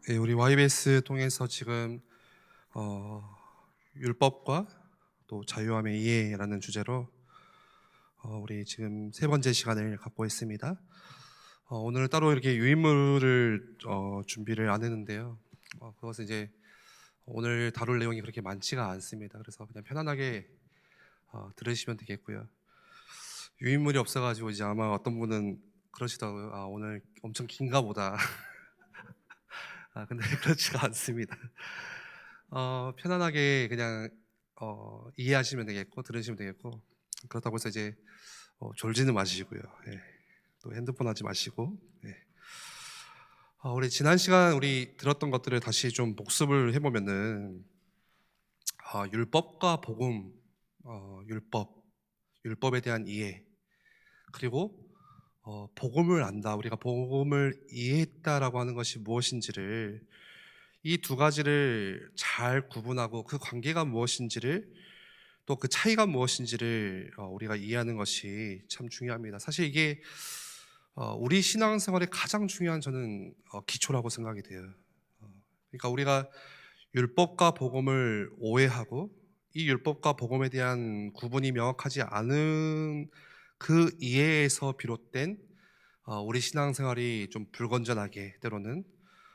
네, 우리 YBS 통해서 지금 어, 율법과 또 자유함의 이해라는 주제로 우리 지금 세 번째 시간을 갖고 있습니다. 오늘 따로 이렇게 유인물을 준비를 안 했는데요. 그것은 이제 오늘 다룰 내용이 그렇게 많지가 않습니다. 그래서 그냥 편안하게 들으시면 되겠고요. 유인물이 없어가지고 이제 아마 어떤 분은 그러시더라고요. 오늘 엄청 긴가 보다. 근데 그렇지가 않습니다. 편안하게 그냥 이해하시면 되겠고 들으시면 되겠고, 그렇다고 해서 이제 졸지는 마시고요. 예. 또 핸드폰 하지 마시고. 예. 우리 지난 시간 우리 들었던 것들을 다시 좀 복습을 해보면은 율법과 복음, 율법에 대한 이해, 그리고 복음을 안다, 우리가 복음을 이해했다라고 하는 것이 무엇인지를, 이 두 가지를 잘 구분하고 그 관계가 무엇인지를, 또 그 차이가 무엇인지를 우리가 이해하는 것이 참 중요합니다. 사실 이게 우리 신앙생활의 가장 중요한, 저는 기초라고 생각이 돼요. 그러니까 우리가 율법과 복음을 오해하고 이 율법과 복음에 대한 구분이 명확하지 않은 그 이해에서 비롯된 우리 신앙생활이 좀 불건전하게, 때로는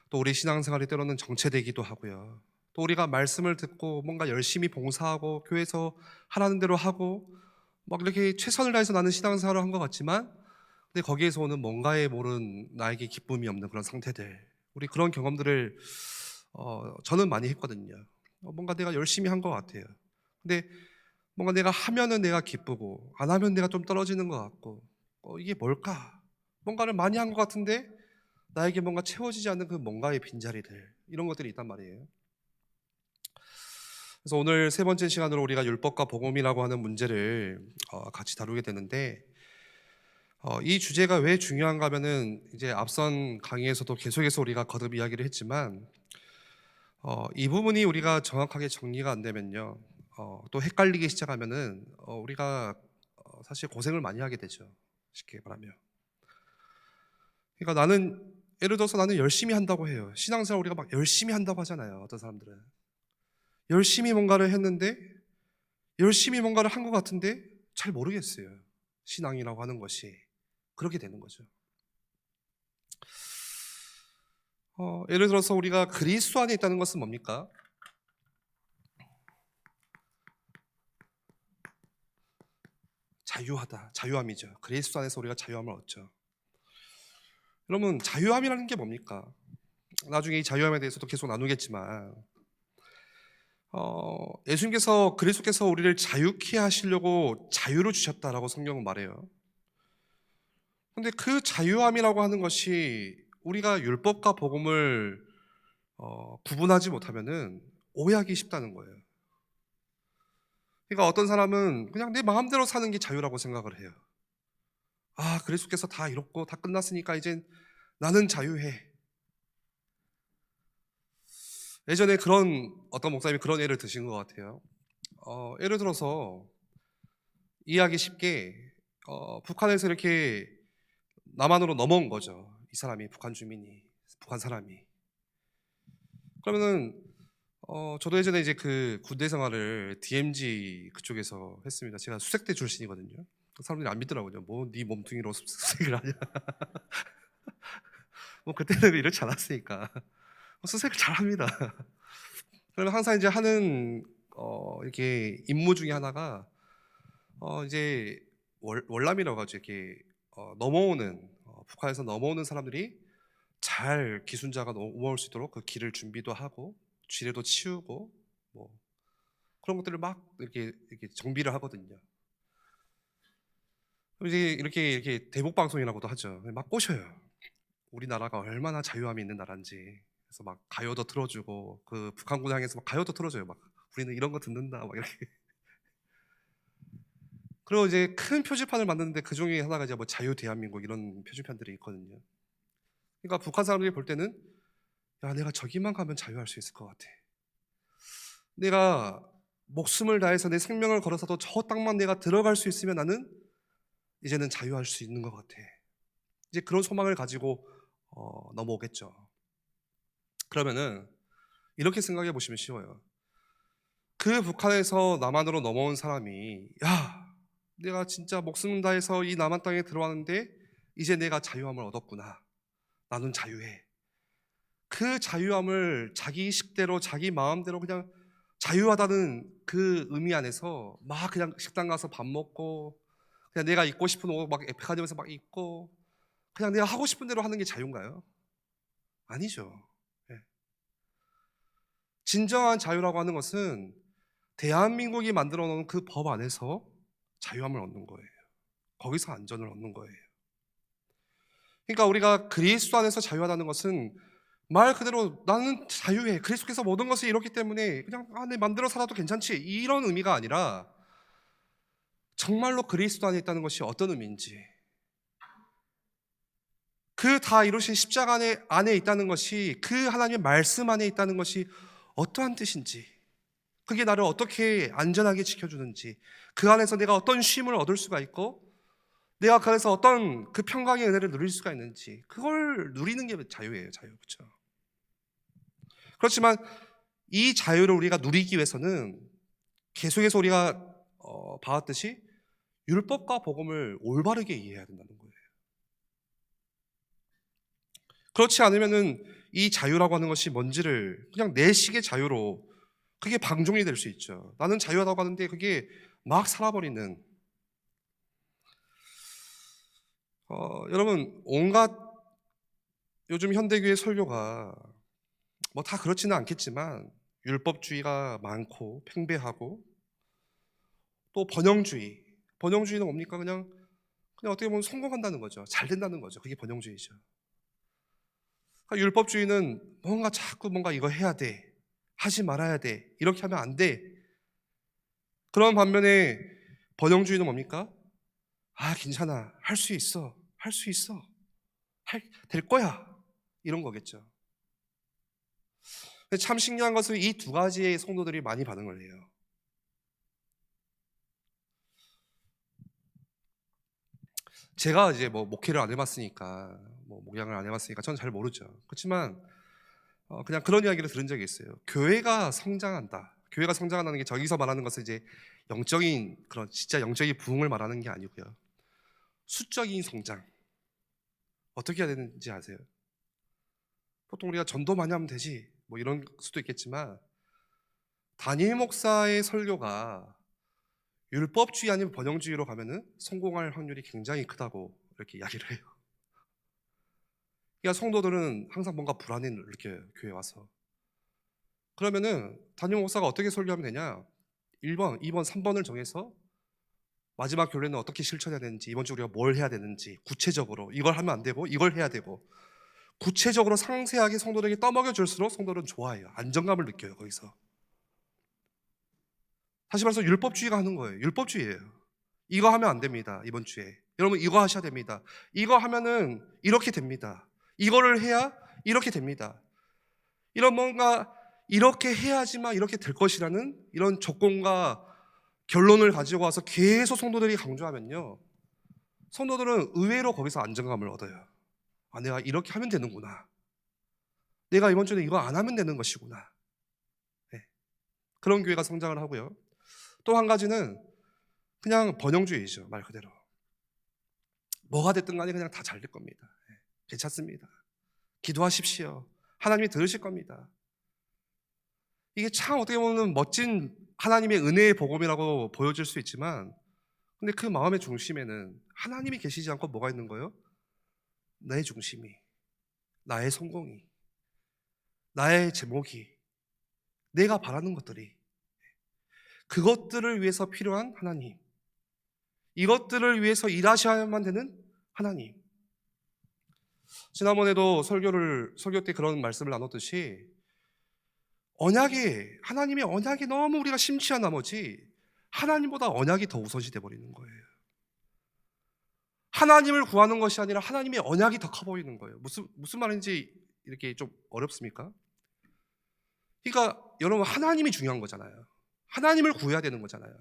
또 우리 신앙생활이 때로는 정체되기도 하고요. 또 우리가 말씀을 듣고 뭔가 열심히 봉사하고 교회에서 하라는 대로 하고 막 이렇게 최선을 다해서 나는 신앙생활을 한 것 같지만, 근데 거기에서 오는 뭔가에 모른 나에게 기쁨이 없는 그런 상태들, 우리 그런 경험들을 저는 많이 했거든요. 뭔가 내가 열심히 한 것 같아요. 근데 뭔가 내가 하면은 내가 기쁘고 안 하면 내가 좀 떨어지는 것 같고, 이게 뭘까? 뭔가를 많이 한 것 같은데 나에게 뭔가 채워지지 않는 그 뭔가의 빈자리들, 이런 것들이 있단 말이에요. 그래서 오늘 세 번째 시간으로 우리가 율법과 복음이라고 하는 문제를 같이 다루게 되는데, 이 주제가 왜 중요한가 하면은 이제 앞선 강의에서도 계속해서 우리가 거듭 이야기를 했지만, 이 부분이 우리가 정확하게 정리가 안 되면요, 또 헷갈리기 시작하면은 우리가 사실 고생을 많이 하게 되죠. 쉽게 말하면. 그러니까 나는, 예를 들어서 나는 열심히 한다고 해요. 신앙생활 우리가 막 열심히 한다고 하잖아요. 어떤 사람들은 열심히 뭔가를 했는데, 열심히 뭔가를 한 것 같은데 잘 모르겠어요. 신앙이라고 하는 것이 그렇게 되는 거죠. 예를 들어서 우리가 그리스도 안에 있다는 것은 뭡니까? 자유하다, 자유함이죠. 그리스도 안에서 우리가 자유함을 얻죠. 여러분, 자유함이라는 게 뭡니까? 나중에 이 자유함에 대해서도 계속 나누겠지만, 예수님께서, 그리스도께서 우리를 자유케 하시려고 자유를 주셨다라고 성경은 말해요. 근데 그 자유함이라고 하는 것이 우리가 율법과 복음을 구분하지 못하면은 오해하기 쉽다는 거예요. 그러니까 어떤 사람은 그냥 내 마음대로 사는 게 자유라고 생각을 해요. 그리스도께서 다 이뤘고 다 끝났으니까 이젠 나는 자유해. 예전에 그런 어떤 목사님이 그런 예를 드신 것 같아요. 예를 들어서 이해하기 쉽게, 북한에서 이렇게 남한으로 넘어온 거죠. 이 사람이, 북한 주민이, 북한 사람이. 그러면은 저도 예전에 이제 그 군대 생활을 DMZ 그쪽에서 했습니다. 제가 수색대 출신이거든요. 그 사람들이 안 믿더라고요. 뭐 네 몸뚱이로 수색을 하냐. 뭐 그때는 이렇지 않았으니까. 수색을 잘합니다. 그러면 항상 이제 하는 이렇게 임무 중에 하나가 이제 월남이라고 하죠. 이렇게 넘어오는, 북한에서 넘어오는 사람들이 잘 기순자가 넘어올 수 있도록 그 길을 준비도 하고 지뢰도 치우고 뭐 그런 것들을 막 이렇게 정비를 하거든요. 그럼 이제 이렇게 대북 방송이라고도 하죠. 막 꼬셔요. 우리나라가 얼마나 자유함이 있는 나라인지. 그래서 막 가요도 틀어주고, 그 북한군 향해서 막 가요도 틀어줘요. 막 우리는 이런 거 듣는다 막 이렇게. 그리고 이제 큰 표지판을 만드는데 그 중에 하나가 이제 뭐 자유 대한민국 이런 표지판들이 있거든요. 그러니까 북한 사람들이 볼 때는, 야, 내가 저기만 가면 자유할 수 있을 것 같아. 내가 목숨을 다해서 내 생명을 걸어서도 저 땅만 내가 들어갈 수 있으면 나는 이제는 자유할 수 있는 것 같아. 이제 그런 소망을 가지고 넘어오겠죠. 그러면은 이렇게 생각해 보시면 쉬워요. 그 북한에서 남한으로 넘어온 사람이, 야, 내가 진짜 목숨 다해서 이 남한 땅에 들어왔는데 이제 내가 자유함을 얻었구나. 나는 자유해. 그 자유함을 자기 식대로 자기 마음대로 그냥 자유하다는 그 의미 안에서 막 그냥 식당 가서 밥 먹고 그냥 내가 입고 싶은 옷 막 백화점에서 막 입고 그냥 내가 하고 싶은 대로 하는 게 자유인가요? 아니죠. 예. 진정한 자유라고 하는 것은 대한민국이 만들어 놓은 그 법 안에서 자유함을 얻는 거예요. 거기서 안전을 얻는 거예요. 그러니까 우리가 그리스도 안에서 자유하다는 것은 말 그대로 나는 자유해. 그리스도께서 모든 것을 이뤘기 때문에 그냥 내 맘대로 살아도 괜찮지. 이런 의미가 아니라 정말로 그리스도 안에 있다는 것이 어떤 의미인지, 그 다 이루신 십자가 안에 있다는 것이, 그 하나님의 말씀 안에 있다는 것이 어떠한 뜻인지, 그게 나를 어떻게 안전하게 지켜주는지, 그 안에서 내가 어떤 쉼을 얻을 수가 있고 내가 그 안에서 어떤 그 평강의 은혜를 누릴 수가 있는지, 그걸 누리는 게 자유예요. 자유. 그렇죠? 그렇지만 이 자유를 우리가 누리기 위해서는 계속해서 우리가 봐왔듯이 율법과 복음을 올바르게 이해해야 된다는 거예요. 그렇지 않으면은 이 자유라고 하는 것이 뭔지를 그냥 내 식의 자유로, 그게 방종이 될 수 있죠. 나는 자유하다고 하는데 그게 막 살아버리는. 여러분, 온갖 요즘 현대교회 설교가 뭐 다 그렇지는 않겠지만 율법주의가 많고 팽배하고, 또 번영주의는 뭡니까? 그냥 어떻게 보면 성공한다는 거죠. 잘 된다는 거죠. 그게 번영주의죠. 그러니까 율법주의는 뭔가 자꾸 뭔가 이거 해야 돼, 하지 말아야 돼, 이렇게 하면 안 돼. 그런 반면에 번영주의는 뭡니까? 아, 괜찮아, 할 수 있어, 될 거야, 이런 거겠죠. 근데 참 신기한 것은 이 두 가지의 성도들이 많이 반응을 해요. 제가 이제 뭐 목회를 안 해봤으니까, 뭐 목양을 안 해봤으니까 저는 잘 모르죠. 그렇지만 그냥 그런 이야기를 들은 적이 있어요. 교회가 성장한다. 교회가 성장한다는 게 저기서 말하는 것은 이제 영적인, 그런 진짜 영적인 부흥을 말하는 게 아니고요. 수적인 성장. 어떻게 해야 되는지 아세요? 보통 우리가 전도 많이 하면 되지, 뭐 이런 수도 있겠지만, 담임 목사의 설교가 율법주의 아니면 번영주의로 가면은 성공할 확률이 굉장히 크다고 이렇게 이야기를 해요. 그러니까 성도들은 항상 뭔가 불안을 느껴요. 교회 와서. 그러면은 담임 목사가 어떻게 설교하면 되냐? 1번, 2번, 3번을 정해서 마지막 교례는 어떻게 실천해야 되는지, 이번 주 우리가 뭘 해야 되는지 구체적으로, 이걸 하면 안 되고 이걸 해야 되고, 구체적으로 상세하게 성도들에게 떠먹여 줄수록 성도들은 좋아해요. 안정감을 느껴요. 거기서. 다시 말해서 율법주의가 하는 거예요. 율법주의예요. 이거 하면 안 됩니다. 이번 주에 여러분 이거 하셔야 됩니다. 이거 하면은 이렇게 됩니다. 이거를 해야 이렇게 됩니다. 이런 뭔가 이렇게 해야지만 이렇게 될 것이라는 이런 조건과 결론을 가지고 와서 계속 성도들이 강조하면요, 성도들은 의외로 거기서 안정감을 얻어요. 아, 내가 이렇게 하면 되는구나. 내가 이번 주에 이거 안 하면 되는 것이구나. 네. 그런 교회가 성장을 하고요. 또 한 가지는 그냥 번영주의죠. 말 그대로. 뭐가 됐든 간에 그냥 다 잘 될 겁니다. 네. 괜찮습니다. 기도하십시오. 하나님이 들으실 겁니다. 이게 참 어떻게 보면 멋진 하나님의 은혜의 복음이라고 보여질 수 있지만, 근데 그 마음의 중심에는 하나님이 계시지 않고 뭐가 있는 거예요? 나의 중심이, 나의 성공이, 나의 제목이, 내가 바라는 것들이, 그것들을 위해서 필요한 하나님, 이것들을 위해서 일하셔야만 되는 하나님. 지난번에도 설교 때 그런 말씀을 나눴듯이, 하나님의 언약에 너무 우리가 심취한 나머지 하나님보다 언약이 더 우선시 돼버리는 거예요. 하나님을 구하는 것이 아니라 하나님의 언약이 더 커 보이는 거예요. 무슨 말인지 이렇게 좀 어렵습니까? 그러니까 여러분, 하나님이 중요한 거잖아요. 하나님을 구해야 되는 거잖아요.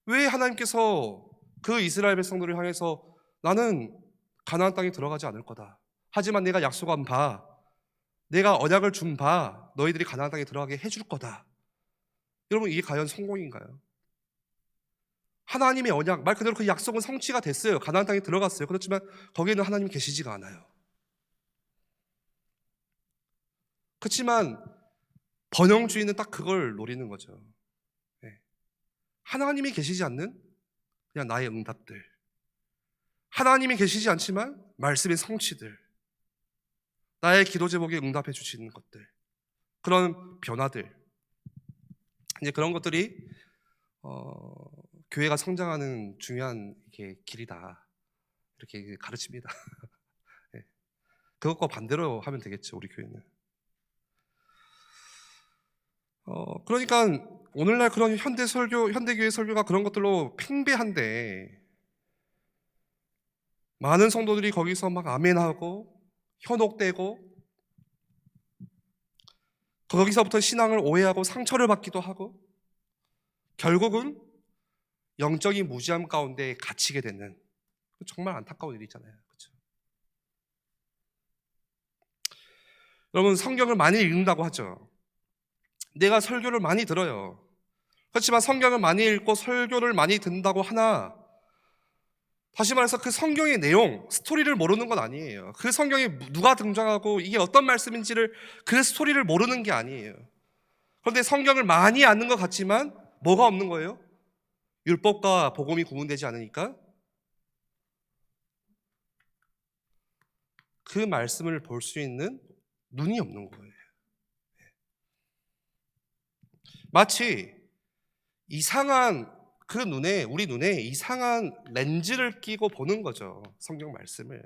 왜 하나님께서 그 이스라엘 백성들을 향해서 나는 가나안 땅에 들어가지 않을 거다, 하지만 내가 약속한 바 내가 언약을 준 바 너희들이 가나안 땅에 들어가게 해줄 거다. 여러분, 이게 과연 성공인가요? 하나님의 언약, 말 그대로 그 약속은 성취가 됐어요. 가나안 땅에 들어갔어요. 그렇지만 거기에는 하나님이 계시지가 않아요. 그렇지만 번영주의는 딱 그걸 노리는 거죠. 네. 하나님이 계시지 않는 그냥 나의 응답들, 하나님이 계시지 않지만 말씀의 성취들, 나의 기도 제목에 응답해 주시는 것들, 그런 변화들, 이제 그런 것들이 교회가 성장하는 중요한 길이다, 이렇게 가르칩니다. 네. 그것과 반대로 하면 되겠죠, 우리 교회는. 그러니까 오늘날 그런 현대교회 설교가 그런 것들로 팽배한데, 많은 성도들이 거기서 막 아멘하고 현혹되고, 거기서부터 신앙을 오해하고 상처를 받기도 하고, 결국은 영적인 무지함 가운데 갇히게 되는, 정말 안타까운 일이 있잖아요. 그렇죠? 여러분, 성경을 많이 읽는다고 하죠. 내가 설교를 많이 들어요. 그렇지만 성경을 많이 읽고 설교를 많이 듣는다고 하나, 다시 말해서 그 성경의 내용, 스토리를 모르는 건 아니에요. 그 성경에 누가 등장하고 이게 어떤 말씀인지를, 그 스토리를 모르는 게 아니에요. 그런데 성경을 많이 아는 것 같지만 뭐가 없는 거예요? 율법과 복음이 구분되지 않으니까 그 말씀을 볼 수 있는 눈이 없는 거예요. 마치 이상한 우리 눈에 이상한 렌즈를 끼고 보는 거죠. 성경 말씀을.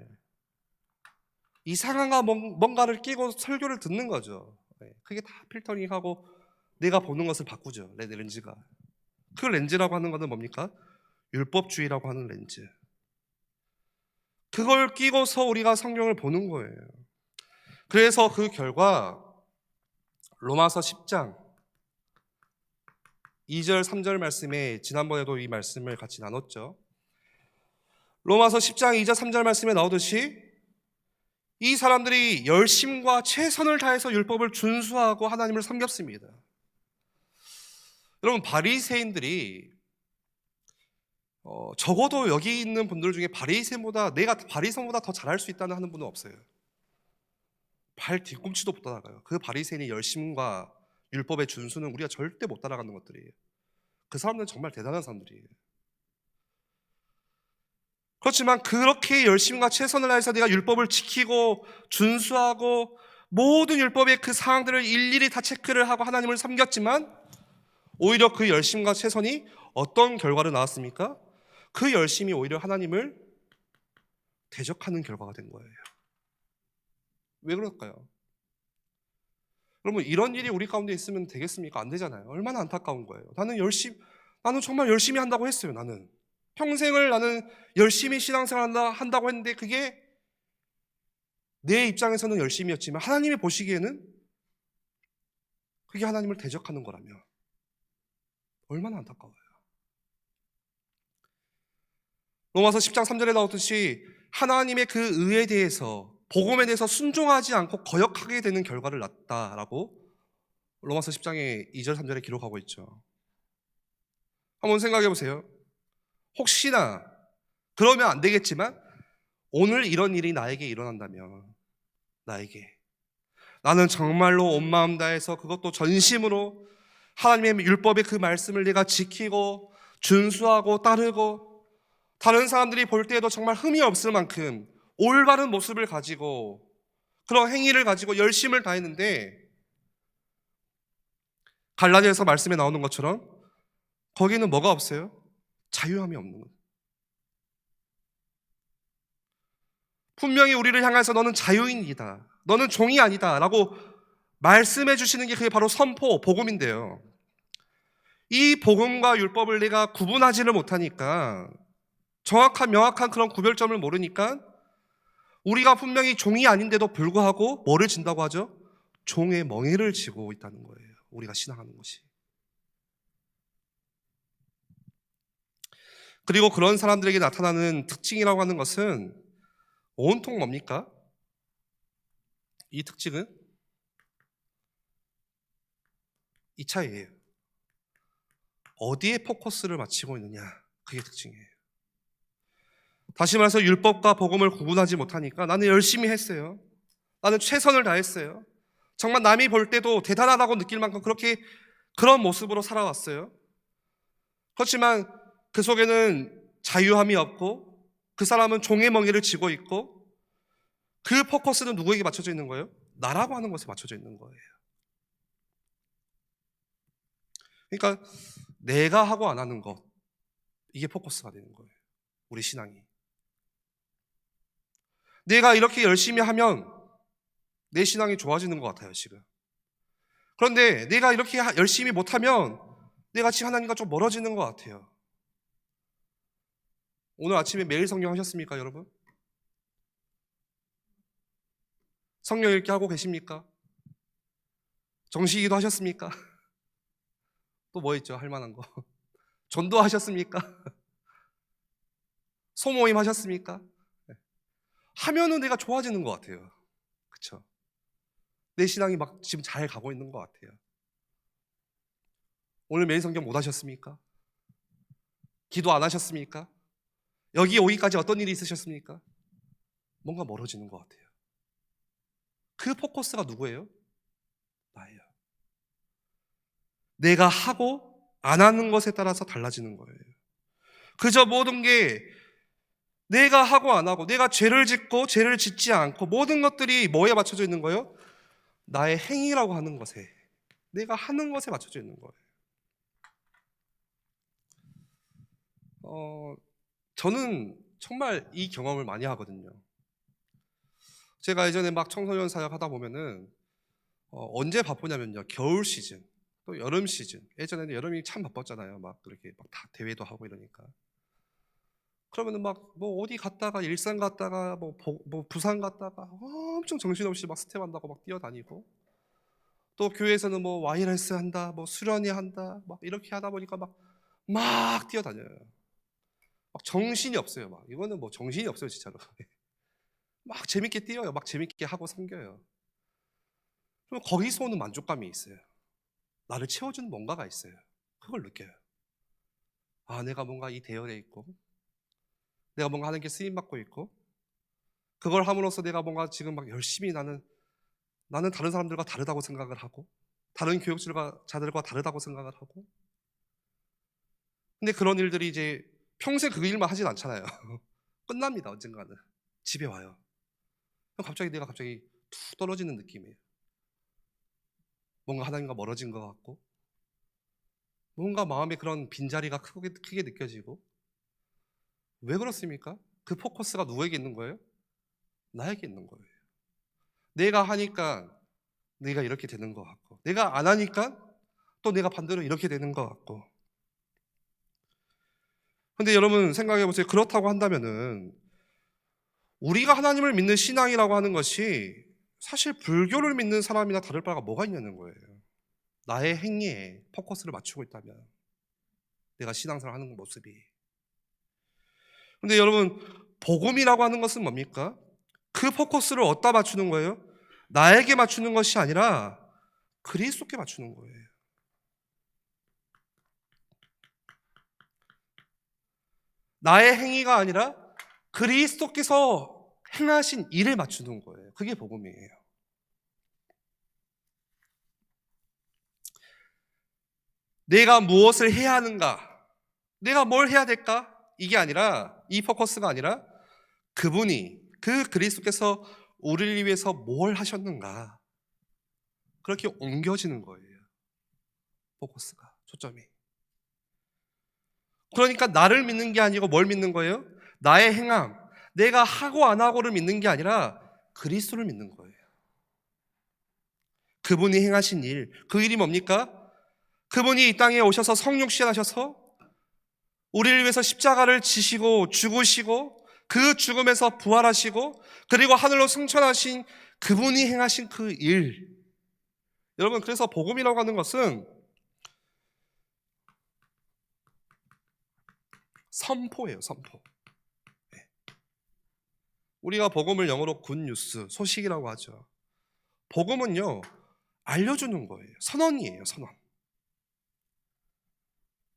이상한 뭔가를 끼고 설교를 듣는 거죠. 그게 다 필터링하고 내가 보는 것을 바꾸죠. 렌즈가. 그 렌즈라고 하는 것은 뭡니까? 율법주의라고 하는 렌즈. 그걸 끼고서 우리가 성경을 보는 거예요. 그래서 그 결과 로마서 10장 2절 3절 말씀에, 지난번에도 이 말씀을 같이 나눴죠. 로마서 10장 2절 3절 말씀에 나오듯이 이 사람들이 열심과 최선을 다해서 율법을 준수하고 하나님을 섬겼습니다. 여러분, 바리새인들이 적어도 여기 있는 분들 중에 내가 바리새인보다 더 잘할 수 있다는 하는 분은 없어요. 발 뒤꿈치도 못 따라가요. 그 바리새인의 열심과 율법의 준수는 우리가 절대 못 따라가는 것들이에요. 그 사람들은 정말 대단한 사람들이에요. 그렇지만 그렇게 열심과 최선을 다해서 내가 율법을 지키고 준수하고 모든 율법의 그 사항들을 일일이 다 체크를 하고 하나님을 섬겼지만, 오히려 그 열심과 최선이 어떤 결과로 나왔습니까? 그 열심이 오히려 하나님을 대적하는 결과가 된 거예요. 왜 그럴까요? 여러분, 이런 일이 우리 가운데 있으면 되겠습니까? 안 되잖아요. 얼마나 안타까운 거예요. 나는 정말 열심히 한다고 했어요. 나는 평생을 열심히 신앙생활 한다고 했는데, 그게 내 입장에서는 열심이었지만 하나님이 보시기에는 그게 하나님을 대적하는 거라면 얼마나 안타까워요. 로마서 10장 3절에 나오듯이 하나님의 그 의에 대해서, 복음에 대해서 순종하지 않고 거역하게 되는 결과를 낳았다라고 로마서 10장의 2절 3절에 기록하고 있죠. 한번 생각해 보세요. 혹시나, 그러면 안 되겠지만 오늘 이런 일이 나에게 일어난다면, 나는 정말로 온 마음 다해서, 그것도 전심으로 하나님의 율법의 그 말씀을 내가 지키고 준수하고 따르고, 다른 사람들이 볼 때에도 정말 흠이 없을 만큼 올바른 모습을 가지고, 그런 행위를 가지고 열심을 다했는데, 갈라디아서 말씀에 나오는 것처럼 거기는 뭐가 없어요? 자유함이 없는 거예요. 분명히 우리를 향해서 너는 자유인이다, 너는 종이 아니다 라고 말씀해 주시는 게 그게 바로 선포, 복음인데요. 이 복음과 율법을 내가 구분하지를 못하니까, 정확한 명확한 그런 구별점을 모르니까, 우리가 분명히 종이 아닌데도 불구하고 뭐를 진다고 하죠? 종의 멍에를 지고 있다는 거예요. 우리가 신앙하는 것이. 그리고 그런 사람들에게 나타나는 특징이라고 하는 것은 온통 뭡니까? 이 특징은 이 차이예요. 어디에 포커스를 맞추고 있느냐, 그게 특징이에요. 다시 말해서 율법과 복음을 구분하지 못하니까 나는 열심히 했어요. 나는 최선을 다했어요. 정말 남이 볼 때도 대단하다고 느낄 만큼 그런 모습으로 살아왔어요. 그렇지만 그 속에는 자유함이 없고 그 사람은 종의 멍에를 쥐고 있고 그 포커스는 누구에게 맞춰져 있는 거예요? 나라고 하는 것에 맞춰져 있는 거예요. 그러니까 내가 하고 안 하는 것, 이게 포커스가 되는 거예요. 우리 신앙이. 내가 이렇게 열심히 하면 내 신앙이 좋아지는 것 같아요, 지금. 그런데 내가 이렇게 열심히 못하면 내가 지금 하나님과 좀 멀어지는 것 같아요. 오늘 아침에 매일 성경 하셨습니까, 여러분? 성경 읽기 하고 계십니까? 정시기도 하셨습니까? 또 뭐 있죠, 할 만한 거? 전도 하셨습니까? 소모임 하셨습니까? 하면은 내가 좋아지는 것 같아요. 그쵸? 내 신앙이 막 지금 잘 가고 있는 것 같아요. 오늘 매일 성경 못 하셨습니까? 기도 안 하셨습니까? 여기 오기까지 어떤 일이 있으셨습니까? 뭔가 멀어지는 것 같아요. 그 포커스가 누구예요? 나예요. 내가 하고 안 하는 것에 따라서 달라지는 거예요. 그저 모든 게 내가 하고 안 하고, 내가 죄를 짓고 죄를 짓지 않고, 모든 것들이 뭐에 맞춰져 있는 거예요? 나의 행위라고 하는 것에, 내가 하는 것에 맞춰져 있는 거예요. 저는 정말 이 경험을 많이 하거든요. 제가 예전에 막 청소년 사역 하다 보면은 언제 바쁘냐면요, 겨울 시즌 또 여름 시즌. 예전에는 여름이 참 바빴잖아요. 막 그렇게 막 다 대회도 하고 이러니까. 그러면은 막 뭐 어디 갔다가 일산 갔다가 뭐 부산 갔다가 엄청 정신없이 막 스텝 한다고 막 뛰어다니고, 또 교회에서는 뭐 와이레스 한다, 뭐 수련회 한다, 막 이렇게 하다 보니까 막 뛰어다녀요. 막 정신이 없어요. 막 이거는 뭐 정신이 없어요, 진짜로. 막 재밌게 뛰어요. 막 재밌게 하고 섬겨요. 그럼 거기서 오는 만족감이 있어요. 나를 채워주는 뭔가가 있어요. 그걸 느껴요. 아, 내가 뭔가 이 대열에 있고, 내가 뭔가 하는 게 쓰임 받고 있고, 그걸 함으로써 내가 뭔가 지금 막 열심히 나는 다른 사람들과 다르다고 생각을 하고, 다른 자들과 다르다고 생각을 하고. 근데 그런 일들이 이제 평생 그 일만 하진 않잖아요. 끝납니다, 언젠가는. 집에 와요. 그럼 갑자기 내가 툭 떨어지는 느낌이에요. 뭔가 하나님과 멀어진 것 같고, 뭔가 마음에 그런 빈자리가 크게 느껴지고. 왜 그렇습니까? 그 포커스가 누구에게 있는 거예요? 나에게 있는 거예요. 내가 하니까 내가 이렇게 되는 것 같고, 내가 안 하니까 또 내가 반대로 이렇게 되는 것 같고. 근데 여러분 생각해 보세요. 그렇다고 한다면은 우리가 하나님을 믿는 신앙이라고 하는 것이 사실 불교를 믿는 사람이나 다를 바가 뭐가 있냐는 거예요. 나의 행위에 포커스를 맞추고 있다면, 내가 신앙생활 하는 모습이. 근데 여러분, 복음이라고 하는 것은 뭡니까? 그 포커스를 어디다 맞추는 거예요? 나에게 맞추는 것이 아니라 그리스도께 맞추는 거예요. 나의 행위가 아니라 그리스도께서 행하신 일에 맞추는 거예요. 그게 복음이에요. 내가 무엇을 해야 하는가? 내가 뭘 해야 될까? 이게 아니라, 이 포커스가 아니라 그 그리스도께서 우리를 위해서 뭘 하셨는가? 그렇게 옮겨지는 거예요. 포커스가, 초점이. 그러니까 나를 믿는 게 아니고 뭘 믿는 거예요? 나의 행함, 내가 하고 안 하고를 믿는 게 아니라 그리스도를 믿는 거예요. 그분이 행하신 일, 그 일이 뭡니까? 그분이 이 땅에 오셔서 성육신하셔서 우리를 위해서 십자가를 지시고 죽으시고 그 죽음에서 부활하시고 그리고 하늘로 승천하신 그분이 행하신 그 일. 여러분, 그래서 복음이라고 하는 것은 선포예요, 선포. 우리가 복음을 영어로 굿뉴스, 소식이라고 하죠. 복음은요, 알려주는 거예요. 선언이에요, 선언.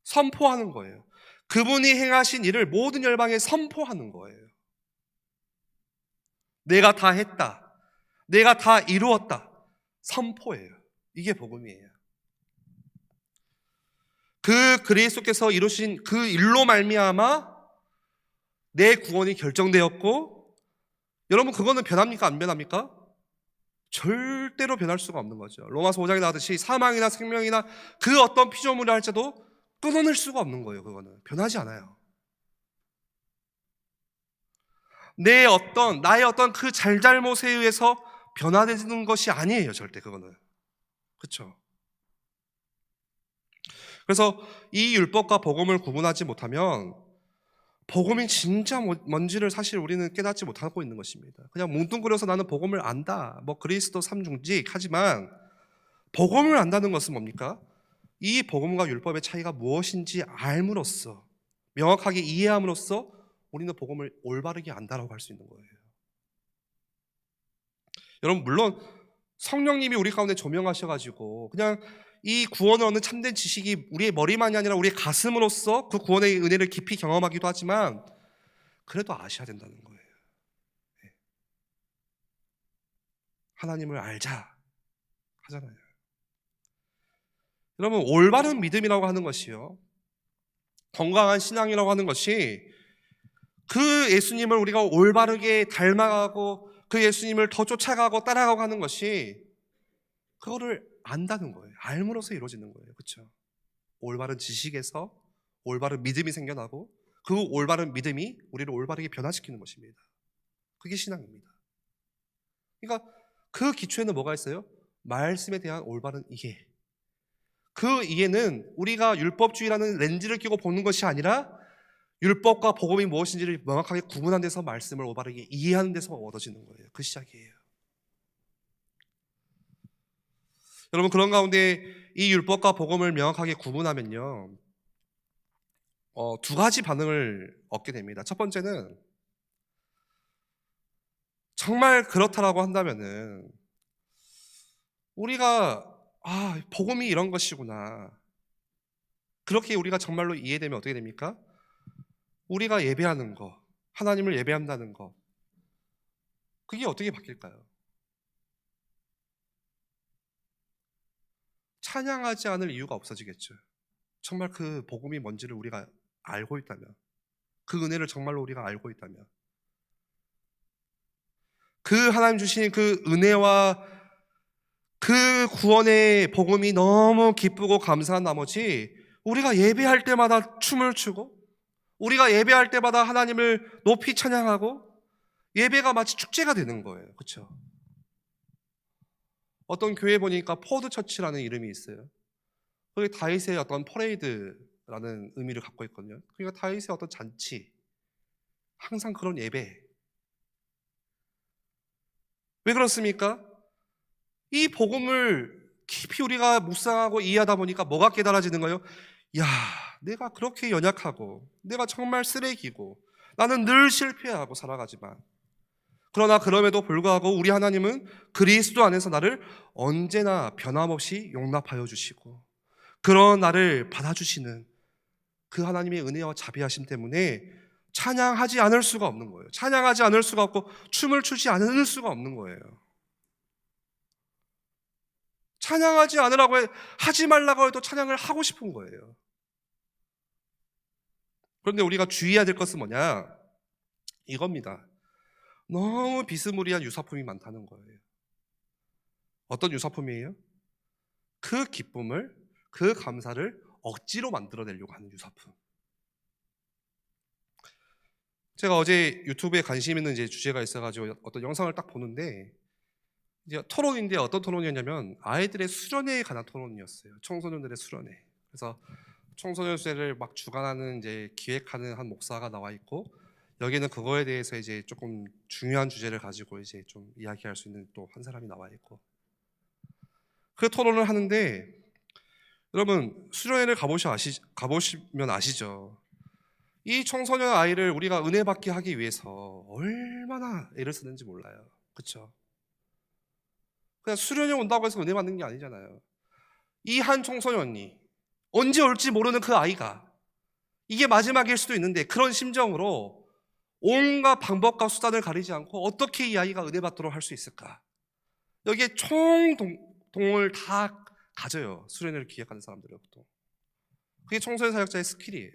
선포하는 거예요. 그분이 행하신 일을 모든 열방에 선포하는 거예요. 내가 다 했다. 내가 다 이루었다. 선포예요. 이게 복음이에요. 그 그리스도께서 이루신 그 일로 말미암아 내 구원이 결정되었고, 여러분 그거는 변합니까? 안 변합니까? 절대로 변할 수가 없는 거죠. 로마서 5장에 나왔듯이 사망이나 생명이나 그 어떤 피조물을 할지라도 끊어낼 수가 없는 거예요. 그거는 변하지 않아요. 나의 어떤 그 잘잘못에 의해서 변화되는 것이 아니에요. 절대 그거는. 그렇죠? 그래서 이 율법과 복음을 구분하지 못하면 복음이 진짜 뭔지를 사실 우리는 깨닫지 못하고 있는 것입니다. 그냥 뭉뚱그려서 나는 복음을 안다. 뭐 그리스도 삼중직 하지만 복음을 안다는 것은 뭡니까? 이 복음과 율법의 차이가 무엇인지 알므로써, 명확하게 이해함으로써 우리는 복음을 올바르게 안다라고 할 수 있는 거예요. 여러분 물론 성령님이 우리 가운데 조명하셔가지고 그냥 이 구원을 얻는 참된 지식이 우리의 머리만이 아니라 우리의 가슴으로써 그 구원의 은혜를 깊이 경험하기도 하지만 그래도 아셔야 된다는 거예요. 하나님을 알자 하잖아요. 여러분 올바른 믿음이라고 하는 것이요, 건강한 신앙이라고 하는 것이 그 예수님을 우리가 올바르게 닮아가고 그 예수님을 더 쫓아가고 따라가고 하는 것이 그거를 안다는 거예요. 알므로써 이루어지는 거예요. 그렇죠? 올바른 지식에서 올바른 믿음이 생겨나고 그 올바른 믿음이 우리를 올바르게 변화시키는 것입니다. 그게 신앙입니다. 그러니까 그 기초에는 뭐가 있어요? 말씀에 대한 올바른 이해. 그 이해는 우리가 율법주의라는 렌즈를 끼고 보는 것이 아니라 율법과 복음이 무엇인지를 명확하게 구분한 데서 말씀을 올바르게 이해하는 데서 얻어지는 거예요. 그 시작이에요. 여러분 그런 가운데 이 율법과 복음을 명확하게 구분하면요, 두 가지 반응을 얻게 됩니다. 첫 번째는 정말 그렇다라고 한다면은 우리가 복음이 이런 것이구나, 그렇게 우리가 정말로 이해되면 어떻게 됩니까? 우리가 예배하는 거, 하나님을 예배한다는 거, 그게 어떻게 바뀔까요? 찬양하지 않을 이유가 없어지겠죠. 정말 그 복음이 뭔지를 우리가 알고 있다면, 그 은혜를 정말로 우리가 알고 있다면, 그 하나님 주신 그 은혜와 그 구원의 복음이 너무 기쁘고 감사한 나머지 우리가 예배할 때마다 춤을 추고 우리가 예배할 때마다 하나님을 높이 찬양하고 예배가 마치 축제가 되는 거예요. 그렇죠? 어떤 교회 보니까 포드 처치라는 이름이 있어요. 거기 다윗의 어떤 퍼레이드라는 의미를 갖고 있거든요. 그러니까 다윗의 어떤 잔치, 항상 그런 예배. 왜 그렇습니까? 이 복음을 깊이 우리가 묵상하고 이해하다 보니까 뭐가 깨달아지는 거예요? 야, 내가 그렇게 연약하고 내가 정말 쓰레기고 나는 늘 실패하고 살아가지만, 그러나 그럼에도 불구하고 우리 하나님은 그리스도 안에서 나를 언제나 변함없이 용납하여 주시고 그런 나를 받아주시는 그 하나님의 은혜와 자비하심 때문에 찬양하지 않을 수가 없는 거예요. 찬양하지 않을 수가 없고 춤을 추지 않을 수가 없는 거예요. 찬양하지 않으라고 하지 말라고 해도 찬양을 하고 싶은 거예요. 그런데 우리가 주의해야 될 것은 뭐냐? 이겁니다. 너무 비스무리한 유사품이 많다는 거예요. 어떤 유사품이에요? 그 기쁨을, 그 감사를 억지로 만들어내려고 하는 유사품. 제가 어제 유튜브에 관심 있는 주제가 있어가지고 어떤 영상을 딱 보는데, 이제 토론인데 어떤 토론이었냐면 아이들의 수련회에 관한 토론이었어요. 청소년들의 수련회. 그래서 청소년 수련회를 막 주관하는 기획하는 한 목사가 나와 있고, 여기는 그거에 대해서 이제 조금 중요한 주제를 가지고 이제 좀 이야기할 수 있는 또 한 사람이 나와 있고, 그 토론을 하는데, 여러분 수련회를 가보시면 아시죠? 이 청소년 아이를 우리가 은혜 받게 하기 위해서 얼마나 애를 쓰는지 몰라요. 그렇죠? 그냥 수련회 온다고 해서 은혜 받는 게 아니잖아요. 이 한 청소년이 언제 올지 모르는 그 아이가 이게 마지막일 수도 있는데 그런 심정으로 온갖 방법과 수단을 가리지 않고 어떻게 이 아이가 은혜 받도록 할 수 있을까? 여기에 총동을 다 가져요. 수련회를 기획하는 사람들은 보통. 그게 청소년 사역자의 스킬이에요.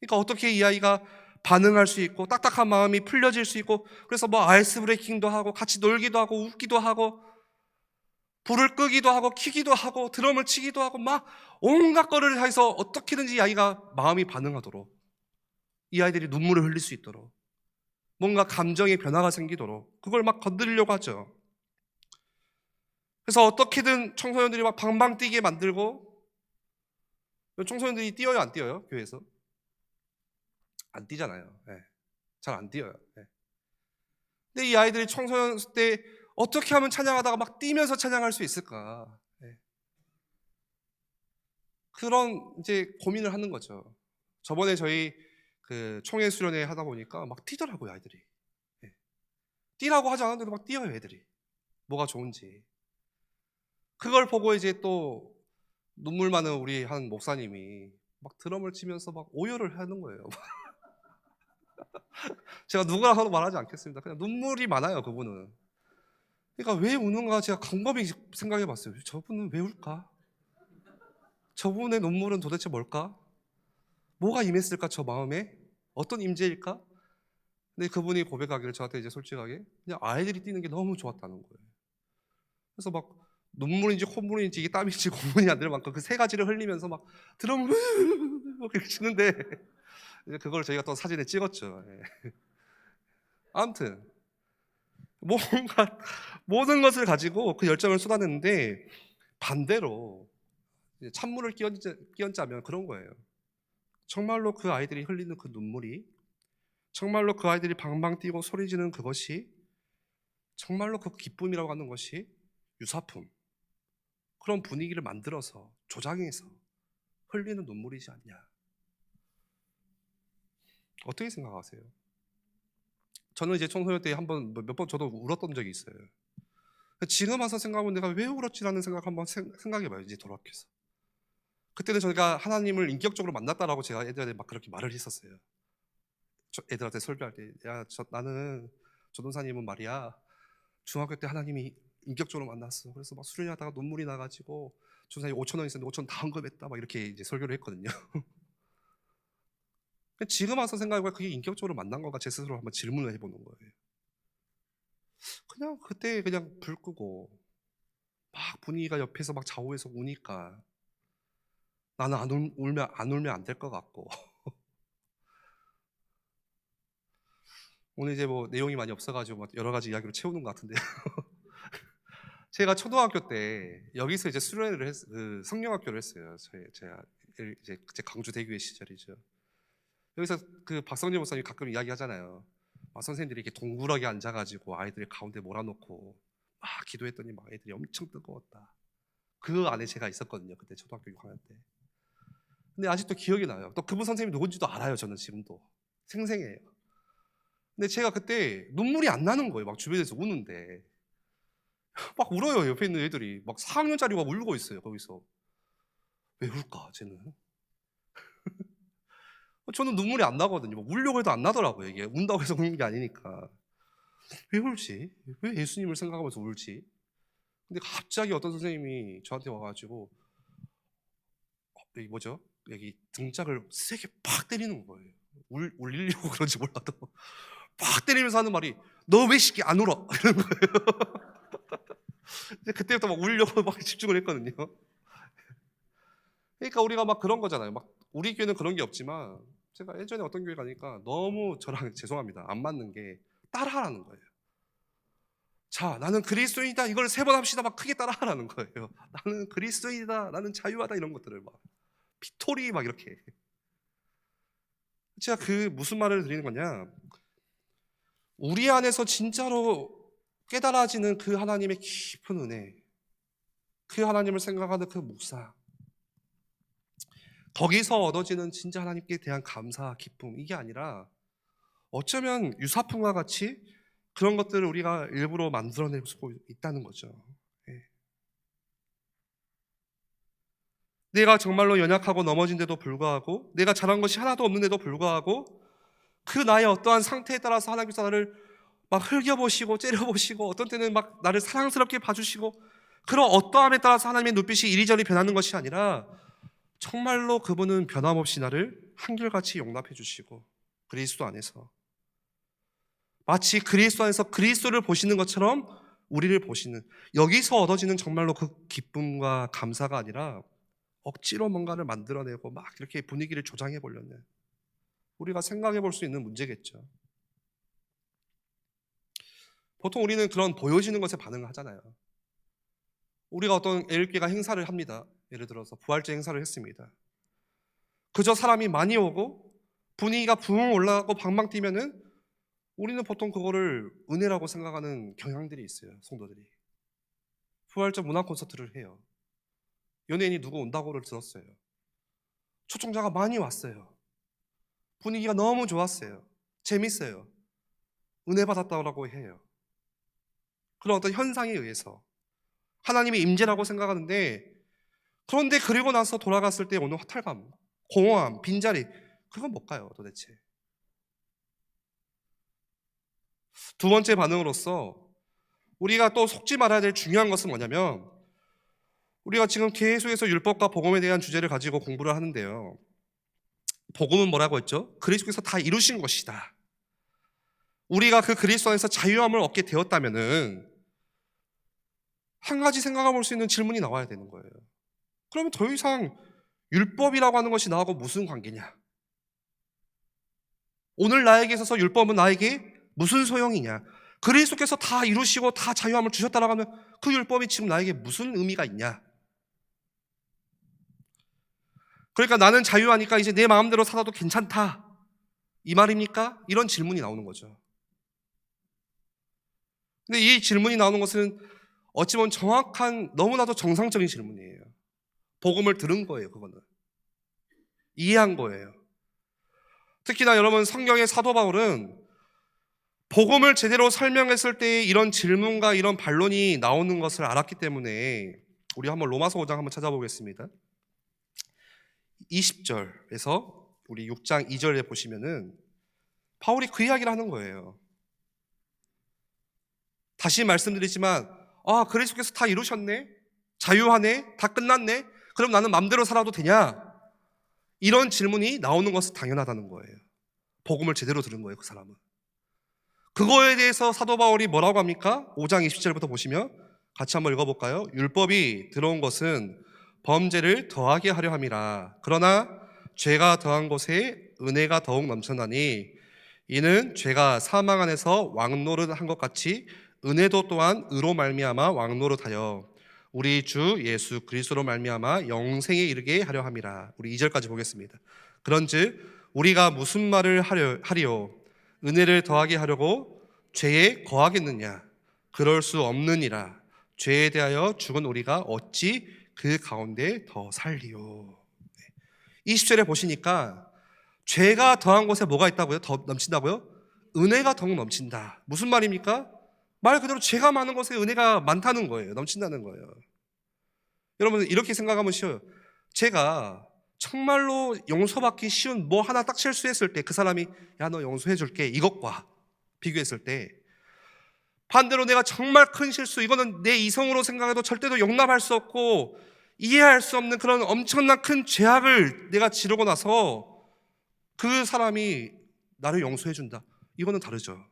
그러니까 어떻게 이 아이가 반응할 수 있고 딱딱한 마음이 풀려질 수 있고 그래서 뭐 아이스 브레이킹도 하고 같이 놀기도 하고 웃기도 하고 불을 끄기도 하고 켜기도 하고 드럼을 치기도 하고 막 온갖 거를 해서 어떻게든지 이 아이가 마음이 반응하도록 이 아이들이 눈물을 흘릴 수 있도록 뭔가 감정의 변화가 생기도록 그걸 막 건드리려고 하죠. 그래서 어떻게든 청소년들이 막 방방 뛰게 만들고 청소년들이 뛰어요 안 뛰어요? 교회에서? 안 뛰잖아요. 네. 잘 안 뛰어요. 네. 근데 이 아이들이 청소년 때 어떻게 하면 찬양하다가 막 뛰면서 찬양할 수 있을까? 네. 그런 이제 고민을 하는 거죠. 저번에 저희 그 총회 수련회 하다 보니까 막 뛰더라고요, 아이들이. 네. 뛰라고 하지 않았는데도 막 뛰어요, 애들이. 뭐가 좋은지. 그걸 보고 이제 또 눈물 많은 우리 한 목사님이 막 드럼을 치면서 막 오열을 하는 거예요. 제가 누구랑 하도 말하지 않겠습니다. 그냥 눈물이 많아요, 그분은. 그러니까 왜 우는가 제가 곰곰이 생각해 봤어요. 저분은 왜 울까? 저분의 눈물은 도대체 뭘까? 뭐가 임했을까, 저 마음에? 어떤 임재일까? 근데 그분이 고백하기를 저한테 이제 솔직하게 그냥 아이들이 뛰는 게 너무 좋았다는 거예요. 그래서 막 눈물인지 콧물인지 이게 땀인지 구분이 안 될 만큼 그 세 가지를 흘리면서 막 드럼을 이렇게 치는데 그걸 저희가 또 사진에 찍었죠. 예. 아무튼 뭔가 모든 것을 가지고 그 열정을 쏟아냈는데 반대로 찬물을 끼얹자면 그런 거예요. 정말로 그 아이들이 흘리는 그 눈물이 정말로 그 아이들이 방방 뛰고 소리 지르는 그것이 정말로 그 기쁨이라고 하는 것이 유사품 그런 분위기를 만들어서 조장해서 흘리는 눈물이지 않냐. 어떻게 생각하세요? 저는 이제 청소년 때 몇 번 저도 울었던 적이 있어요. 지금 와서 생각하면 내가 왜 울었지라는 생각 한번 생각해봐요. 이제 돌아켜서. 그때는 저희가 하나님을 인격적으로 만났다라고 제가 애들한테 막 그렇게 말을 했었어요. 애들한테 설교할 때, 야, 나는 조동사님은 말이야 중학교 때 하나님이 인격적으로 만났어. 그래서 막 수련하다가 눈물이 나가지고 조동사님 5,000원 있었는데 5,000원 다 헌금했다. 막 이렇게 이제 설교를 했거든요. 지금 와서 생각해보면 그게 인격적으로 만난 건가 제 스스로 한번 질문을 해보는 거예요. 그냥 그때 그냥 불 끄고 막 분위기가 옆에서 막 좌우에서 우니까 나는 울면 안 될 것 같고 오늘 이제 뭐 내용이 많이 없어가지고 막 여러 가지 이야기로 채우는 것 같은데요. 제가 초등학교 때 여기서 이제 수련회를 그 성령학교를 했어요. 제가 이제 강주 대교회 시절이죠. 여기서 그 박성재 목사님 가끔 이야기하잖아요. 막 선생님들이 이렇게 동그랗게 앉아가지고 아이들 가운데 몰아놓고 막 기도했더니 막 애들이 엄청 뜨거웠다. 그 안에 제가 있었거든요. 그때 초등학교 6학년 때. 근데 아직도 기억이 나요. 또 그분 선생님이 누군지도 알아요. 저는 지금도 생생해요. 근데 제가 그때 눈물이 안 나는 거예요. 막 주변에서 우는데 막 울어요. 옆에 있는 애들이 막 4학년짜리가 울고 있어요. 거기서 왜 울까 쟤는? 저는 눈물이 안 나거든요. 막 울려고 해도 안 나더라고요. 이게 운다고 해서 우는 게 아니니까. 왜 울지? 왜 예수님을 생각하면서 울지? 근데 갑자기 어떤 선생님이 저한테 와가지고 여기 뭐죠? 여기 등짝을 세게 팍 때리는 거예요. 울리려고 그런지 몰라도 팍 때리면서 하는 말이 너 왜 시키 안 울어? 이런 거예요. 그때부터 막 울려고 막 집중을 했거든요. 그러니까 우리가 막 그런 거잖아요. 막 우리 교회는 그런 게 없지만 제가 예전에 어떤 교회 가니까 너무 저랑 죄송합니다. 안 맞는 게 따라하라는 거예요. 자, 나는 그리스도인이다. 이걸 3번 합시다. 막 크게 따라하라는 거예요. 나는 그리스도인이다. 나는 자유하다. 이런 것들을 막 피토리 막 이렇게. 제가 그 무슨 말을 드리는 거냐? 우리 안에서 진짜로 깨달아지는 그 하나님의 깊은 은혜, 그 하나님을 생각하는 그 묵상, 거기서 얻어지는 진짜 하나님께 대한 감사, 기쁨, 이게 아니라 어쩌면 유사품과 같이 그런 것들을 우리가 일부러 만들어내고 있다는 거죠. 예. 내가 정말로 연약하고 넘어진데도 불구하고, 내가 잘한 것이 하나도 없는데도 불구하고, 그 나의 어떠한 상태에 따라서 하나님께서 나를 막 흘겨보시고 째려보시고, 어떤 때는 막 나를 사랑스럽게 봐주시고, 그런 어떠함에 따라서 하나님의 눈빛이 이리저리 변하는 것이 아니라 정말로 그분은 변함없이 나를 한결같이 용납해 주시고, 그리스도 안에서 마치 그리스도 안에서 그리스도를 보시는 것처럼 우리를 보시는, 여기서 얻어지는 정말로 그 기쁨과 감사가 아니라 억지로 뭔가를 만들어내고 막 이렇게 분위기를 조장해 보려는, 우리가 생각해 볼 수 있는 문제겠죠. 보통 우리는 그런 보여지는 것에 반응을 하잖아요. 우리가 어떤 애일기가 행사를 합니다. 예를 들어서 부활절 행사를 했습니다. 그저 사람이 많이 오고 분위기가 붕 올라가고 방방 뛰면은 우리는 보통 그거를 은혜라고 생각하는 경향들이 있어요. 성도들이 부활절 문화 콘서트를 해요. 연예인이 누구 온다고를 들었어요. 초청자가 많이 왔어요. 분위기가 너무 좋았어요. 재밌어요. 은혜 받았다고 해요. 그런 어떤 현상에 의해서 하나님의 임재라고 생각하는데, 그런데 그리고 나서 돌아갔을 때 오는 허탈감, 공허함, 빈자리, 그건 뭘까요 도대체? 두 번째 반응으로서 우리가 또 속지 말아야 될 중요한 것은 뭐냐면, 우리가 지금 계속해서 율법과 복음에 대한 주제를 가지고 공부를 하는데요, 복음은 뭐라고 했죠? 그리스도께서 다 이루신 것이다. 우리가 그 그리스도 안에서 자유함을 얻게 되었다면은 한 가지 생각해 볼 수 있는 질문이 나와야 되는 거예요. 그러면 더 이상 율법이라고 하는 것이 나하고 무슨 관계냐? 오늘 나에게 있어서 율법은 나에게 무슨 소용이냐? 그리스도께서 다 이루시고 다 자유함을 주셨다라고 하면 그 율법이 지금 나에게 무슨 의미가 있냐? 그러니까 나는 자유하니까 이제 내 마음대로 살아도 괜찮다, 이 말입니까? 이런 질문이 나오는 거죠. 근데 이 질문이 나오는 것은 어찌 보면 정확한, 너무나도 정상적인 질문이에요. 복음을 들은 거예요. 그거는 이해한 거예요. 특히나 여러분, 성경의 사도 바울은 복음을 제대로 설명했을 때 이런 질문과 이런 반론이 나오는 것을 알았기 때문에, 우리 한번 로마서 5장 한번 찾아보겠습니다. 20절에서 우리 6장 2절에 보시면은 바울이 그 이야기를 하는 거예요. 다시 말씀드리지만, 그리스도께서 다 이루셨네? 자유하네? 다 끝났네? 그럼 나는 맘대로 살아도 되냐? 이런 질문이 나오는 것은 당연하다는 거예요. 복음을 제대로 들은 거예요, 그 사람은. 그거에 대해서 사도 바울이 뭐라고 합니까? 5장 20절부터 보시면 같이 한번 읽어볼까요? 율법이 들어온 것은 범죄를 더하게 하려 함이라. 그러나 죄가 더한 곳에 은혜가 더욱 넘쳐나니, 이는 죄가 사망 안에서 왕노릇한 것 같이 은혜도 또한 의로 말미암아 왕노릇하여 우리 주 예수 그리스도로 말미암아 영생에 이르게 하려 함이라. 우리 2절까지 보겠습니다. 그런즉 우리가 무슨 말을 하리요? 은혜를 더하게 하려고 죄에 거하겠느냐? 그럴 수 없느니라. 죄에 대하여 죽은 우리가 어찌 그 가운데 더 살리요? 20절에 보시니까 죄가 더한 곳에 뭐가 있다고요? 더 넘친다고요? 은혜가 더욱 넘친다. 무슨 말입니까? 말 그대로 죄가 많은 곳에 은혜가 많다는 거예요. 넘친다는 거예요. 여러분, 이렇게 생각하면 쉬워요. 제가 정말로 용서받기 쉬운 뭐 하나 딱 실수했을 때 그 사람이 야, 너 용서해 줄게, 이것과 비교했을 때, 반대로 내가 정말 큰 실수, 이거는 내 이성으로 생각해도 절대로 용납할 수 없고 이해할 수 없는 그런 엄청난 큰 죄악을 내가 지르고 나서 그 사람이 나를 용서해 준다, 이거는 다르죠.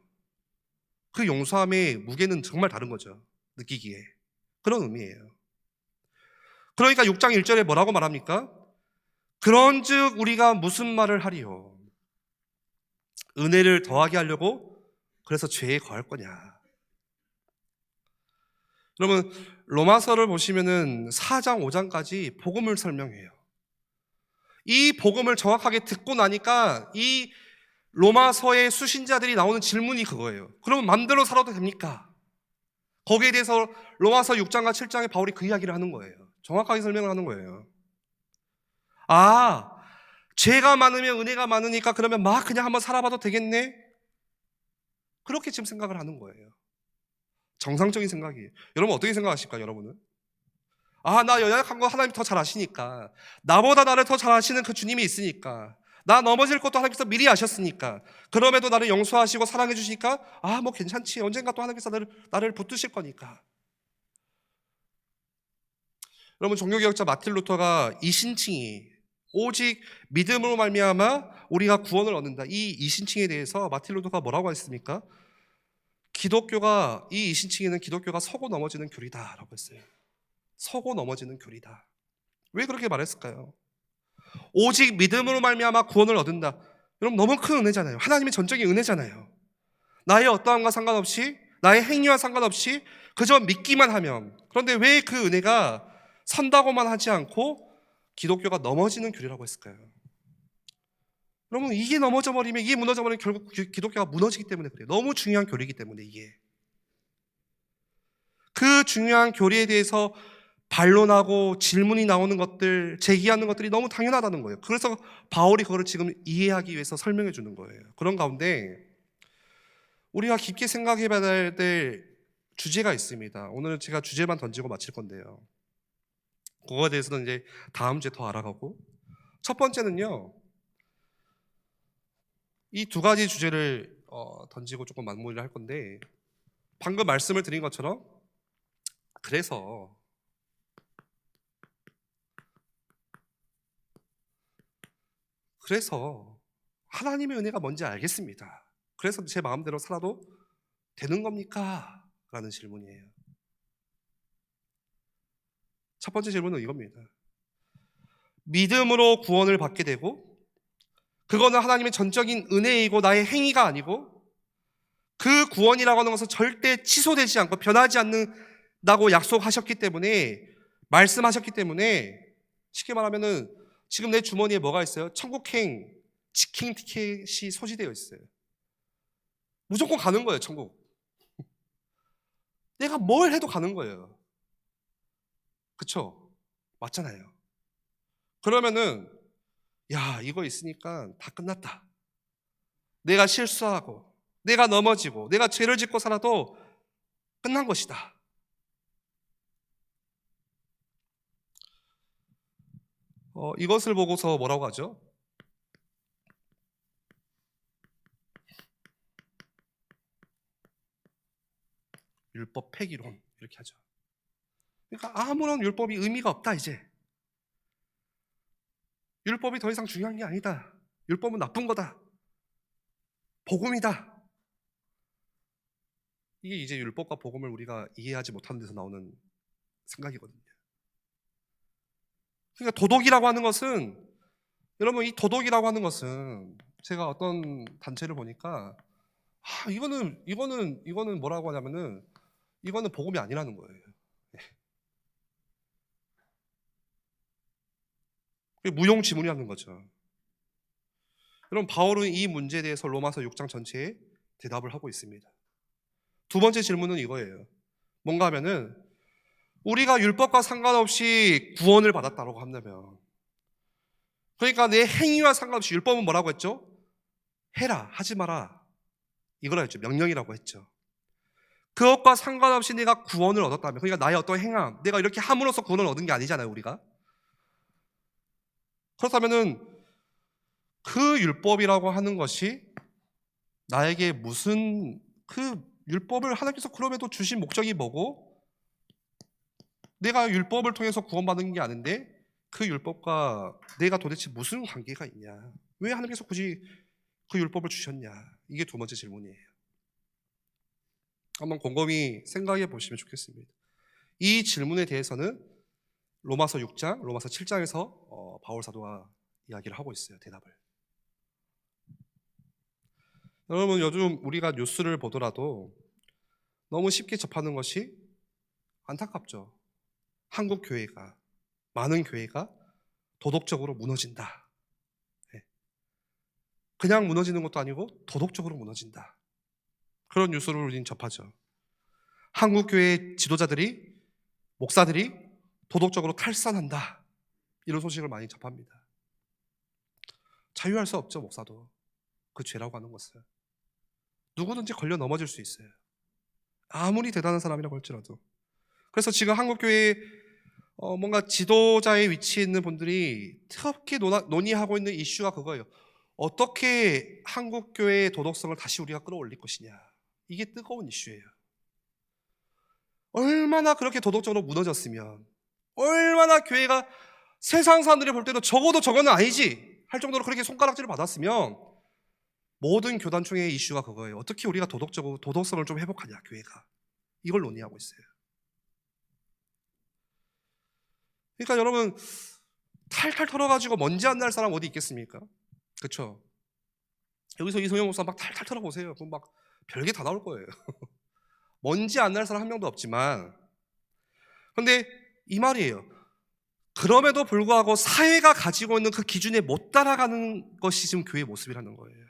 그 용서함의 무게는 정말 다른 거죠. 느끼기에. 그런 의미예요. 그러니까 6장 1절에 뭐라고 말합니까? 그런즉 우리가 무슨 말을 하리요? 은혜를 더하게 하려고 그래서 죄에 거할 거냐? 여러분, 로마서를 보시면은 4장 5장까지 복음을 설명해요. 이 복음을 정확하게 듣고 나니까 이 로마서의 수신자들이 나오는 질문이 그거예요. 그러면 맘대로 살아도 됩니까? 거기에 대해서 로마서 6장과 7장에 바울이 그 이야기를 하는 거예요. 정확하게 설명을 하는 거예요. 죄가 많으면 은혜가 많으니까 그러면 막 그냥 한번 살아봐도 되겠네? 그렇게 지금 생각을 하는 거예요. 정상적인 생각이에요. 여러분, 어떻게 생각하실까요, 여러분은? 나 연약한 거 하나님이 더 잘 아시니까. 나보다 나를 더 잘 아시는 그 주님이 있으니까. 나 넘어질 것도 하나님께서 미리 아셨으니까. 그럼에도 나를 용서하시고 사랑해 주시니까 뭐 괜찮지. 언젠가 또 하나님께서 나를 붙드실 거니까. 여러분, 종교개혁자 마틴 루터가 이신칭이 오직 믿음으로 말미암아 우리가 구원을 얻는다, 이 이신칭에 대해서 마틴 루터가 뭐라고 했습니까? 이 이신칭에는 기독교가 서고 넘어지는 교리다라고 했어요. 서고 넘어지는 교리다. 왜 그렇게 말했을까요? 오직 믿음으로 말미암아 구원을 얻는다. 여러분, 너무 큰 은혜잖아요. 하나님의 전적인 은혜잖아요. 나의 어떠함과 상관없이, 나의 행위와 상관없이 그저 믿기만 하면. 그런데 왜 그 은혜가 선다고만 하지 않고 기독교가 넘어지는 교리라고 했을까요? 여러분, 이게 넘어져 버리면, 이게 무너져 버리면 결국 기독교가 무너지기 때문에 그래요. 너무 중요한 교리이기 때문에. 이게 그 중요한 교리에 대해서 반론하고 질문이 나오는 것들, 제기하는 것들이 너무 당연하다는 거예요. 그래서 바울이 그거를 지금 이해하기 위해서 설명해 주는 거예요. 그런 가운데 우리가 깊게 생각해 봐야 될 주제가 있습니다. 오늘은 제가 주제만 던지고 마칠 건데요. 그거에 대해서는 이제 다음 주에 더 알아가고, 첫 번째는요, 이 두 가지 주제를 던지고 조금 마무리를 할 건데, 방금 말씀을 드린 것처럼 그래서 하나님의 은혜가 뭔지 알겠습니다. 그래서 제 마음대로 살아도 되는 겁니까? 라는 질문이에요. 첫 번째 질문은 이겁니다. 믿음으로 구원을 받게 되고, 그거는 하나님의 전적인 은혜이고 나의 행위가 아니고, 그 구원이라고 하는 것은 절대 취소되지 않고 변하지 않는다고 약속하셨기 때문에, 말씀하셨기 때문에, 쉽게 말하면은 지금 내 주머니에 뭐가 있어요? 천국행 치킨 티켓이 소지되어 있어요. 무조건 가는 거예요, 천국. 내가 뭘 해도 가는 거예요. 그쵸? 맞잖아요. 그러면은 이거 있으니까 다 끝났다. 내가 실수하고, 내가 넘어지고, 내가 죄를 짓고 살아도 끝난 것이다. 이것을 보고서 뭐라고 하죠? 율법 폐기론, 이렇게 하죠. 그러니까 아무런 율법이 의미가 없다, 이제. 율법이 더 이상 중요한 게 아니다. 율법은 나쁜 거다. 복음이다. 이게 이제 율법과 복음을 우리가 이해하지 못하는 데서 나오는 생각이거든요. 그러니까 도덕이라고 하는 것은, 여러분, 이 도덕이라고 하는 것은 제가 어떤 단체를 보니까 이거는 뭐라고 하냐면은 이거는 복음이 아니라는 거예요. 무용지물이라는 거죠. 여러분, 바울은 이 문제에 대해서 로마서 6장 전체에 대답을 하고 있습니다. 두 번째 질문은 이거예요. 뭔가 하면은 우리가 율법과 상관없이 구원을 받았다고 한다면, 그러니까 내 행위와 상관없이, 율법은 뭐라고 했죠? 해라, 하지 마라, 이거라 했죠. 명령이라고 했죠. 그것과 상관없이 내가 구원을 얻었다면, 그러니까 나의 어떤 행함, 내가 이렇게 함으로써 구원을 얻은 게 아니잖아요, 우리가. 그렇다면은 그 율법이라고 하는 것이 나에게 무슨, 그 율법을 하나님께서 그럼에도 주신 목적이 뭐고, 내가 율법을 통해서 구원받은 게 아닌데 그 율법과 내가 도대체 무슨 관계가 있냐, 왜 하나님께서 굳이 그 율법을 주셨냐, 이게 두 번째 질문이에요. 한번 곰곰이 생각해 보시면 좋겠습니다. 이 질문에 대해서는 로마서 6장, 로마서 7장에서 바울 사도가 이야기를 하고 있어요, 대답을. 여러분, 요즘 우리가 뉴스를 보더라도 너무 쉽게 접하는 것이 안타깝죠. 한국 교회가, 많은 교회가 도덕적으로 무너진다. 그냥 무너지는 것도 아니고 도덕적으로 무너진다. 그런 뉴스를 우리는 접하죠. 한국 교회 지도자들이, 목사들이 도덕적으로 탈선한다, 이런 소식을 많이 접합니다. 자유할 수 없죠, 목사도. 그 죄라고 하는 것은 누구든지 걸려 넘어질 수 있어요, 아무리 대단한 사람이라고 할지라도. 그래서 지금 한국 교회 뭔가 지도자의 위치에 있는 분들이 특히 논의하고 있는 이슈가 그거예요. 어떻게 한국교회의 도덕성을 다시 우리가 끌어올릴 것이냐. 이게 뜨거운 이슈예요. 얼마나 그렇게 도덕적으로 무너졌으면, 얼마나 교회가 세상 사람들이 볼 때도 적어도 저거는 아니지 할 정도로 그렇게 손가락질을 받았으면, 모든 교단총회의 이슈가 그거예요. 어떻게 우리가 도덕성을 좀 회복하냐, 교회가. 이걸 논의하고 있어요. 그러니까 여러분, 탈탈 털어가지고 먼지 안 날 사람 어디 있겠습니까? 그렇죠? 여기서 이성영 목사 막 탈탈 털어보세요. 그럼 막 별게 다 나올 거예요. 먼지 안 날 사람 한 명도 없지만, 근데 이 말이에요. 그럼에도 불구하고 사회가 가지고 있는 그 기준에 못 따라가는 것이 지금 교회의 모습이라는 거예요.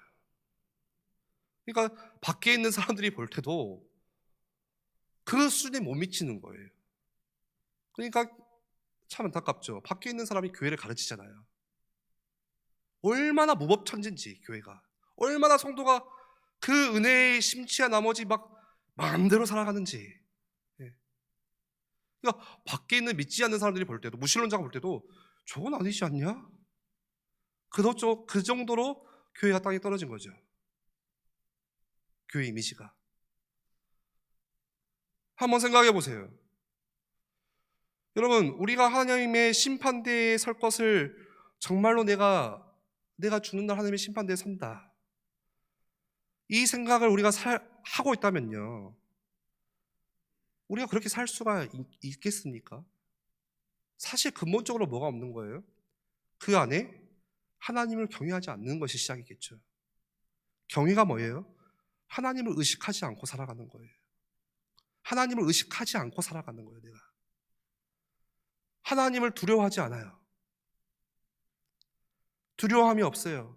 그러니까 밖에 있는 사람들이 볼 때도 그 수준에 못 미치는 거예요. 그러니까 참 안타깝죠. 밖에 있는 사람이 교회를 가르치잖아요. 얼마나 무법천지인지, 교회가 얼마나 성도가 그 은혜에 심취한 나머지 막 마음대로 살아가는지. 예. 그러니까 밖에 있는 믿지 않는 사람들이 볼 때도, 무신론자가 볼 때도 저건 아니지 않냐? 그 정도로 교회가 땅에 떨어진 거죠. 교회 이미지가. 한번 생각해 보세요. 여러분, 우리가 하나님의 심판대에 설 것을 정말로 내가 주는 날 하나님의 심판대에 선다, 이 생각을 우리가 하고 있다면요, 우리가 그렇게 살 수가 있겠습니까? 사실 근본적으로 뭐가 없는 거예요? 그 안에 하나님을 경외하지 않는 것이 시작이겠죠. 경외가 뭐예요? 하나님을 의식하지 않고 살아가는 거예요. 하나님을 의식하지 않고 살아가는 거예요. 내가 하나님을 두려워하지 않아요. 두려움이 없어요.